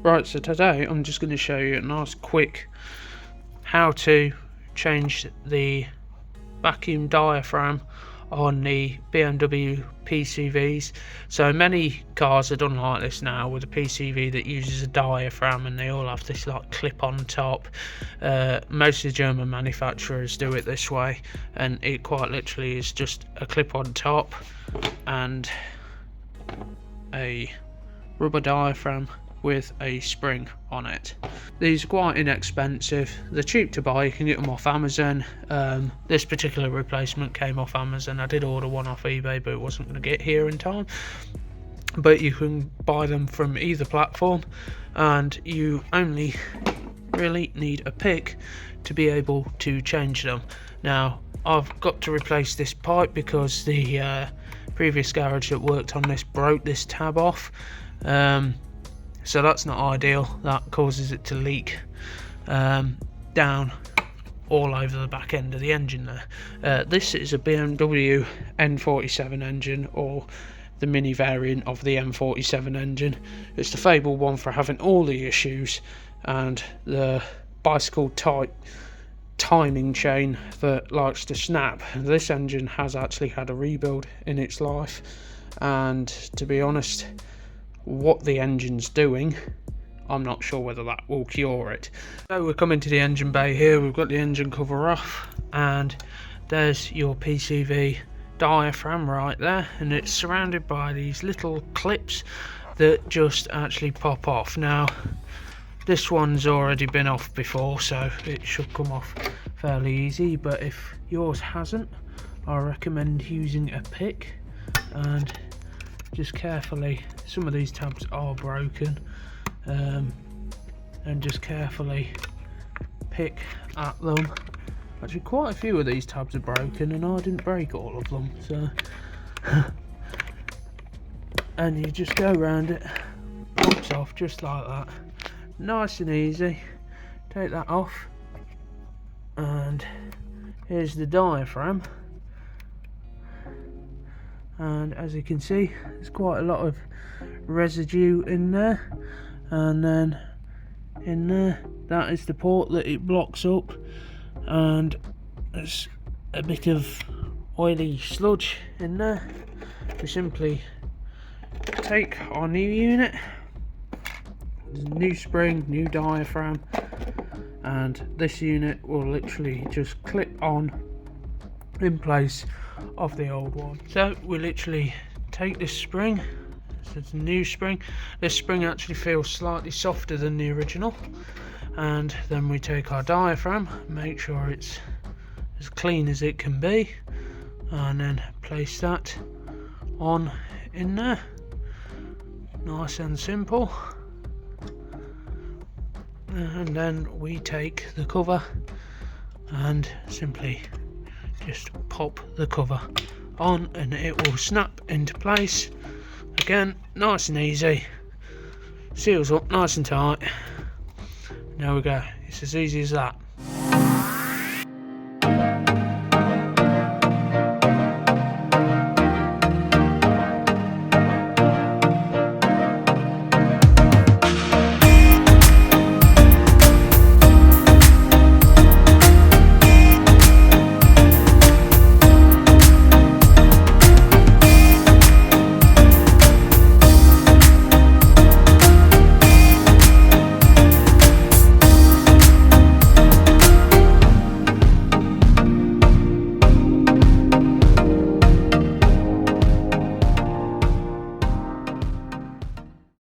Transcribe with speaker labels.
Speaker 1: Right, so today I'm just going to show you a nice quick how to change the vacuum diaphragm on the BMW PCVs. So many cars are done like this now, with a PCV that uses a diaphragm, and they all have this like clip on top. Most of the German manufacturers do it this way, and it quite literally is just a clip on top and a rubber diaphragm with a spring on it. These are quite inexpensive, they're cheap to buy, you can get them off Amazon. This particular replacement came off Amazon. I did order one off eBay, but it wasn't going to get here in time. But you can buy them from either platform, and you only really need a pick to be able to change them. Now I've got to replace this pipe because the previous garage that worked on this broke this tab off. So that's not ideal, that causes it to leak down all over the back end of the engine there. This is a BMW N47 engine, or the mini variant of the M47 engine. It's the fabled one for having all the issues, and the bicycle type timing chain that likes to snap. This engine has actually had a rebuild in its life, and to be honest, what the engine's doing, I'm not sure whether that will cure it. So we're coming to the engine bay here, we've got the engine cover off, and there's your PCV diaphragm right there, and it's surrounded by these little clips that just actually pop off. Now this one's already been off before, so it should come off fairly easy, but if yours hasn't, I recommend using a pick and just carefully, some of these tabs are broken, and just carefully pick at them. Actually quite a few of these tabs are broken, and I didn't break all of them, so and you just go around it, pops off just like that, nice and easy. Take that off, and here's the diaphragm. And as you can see, there's quite a lot of residue in there, and then in there, that is the port that it blocks up, and there's a bit of oily sludge in there. We simply take our new unit, new spring, new diaphragm, and this unit will literally just clip on in place of the old one. So we literally take this spring, so it's a new spring. This spring actually feels slightly softer than the original, and then we take our diaphragm, make sure it's as clean as it can be, and then place that on in there, nice and simple. And then we take the cover and simply just pop the cover on, and it will snap into place again, nice and easy, seals up nice and tight. There we go, it's as easy as that.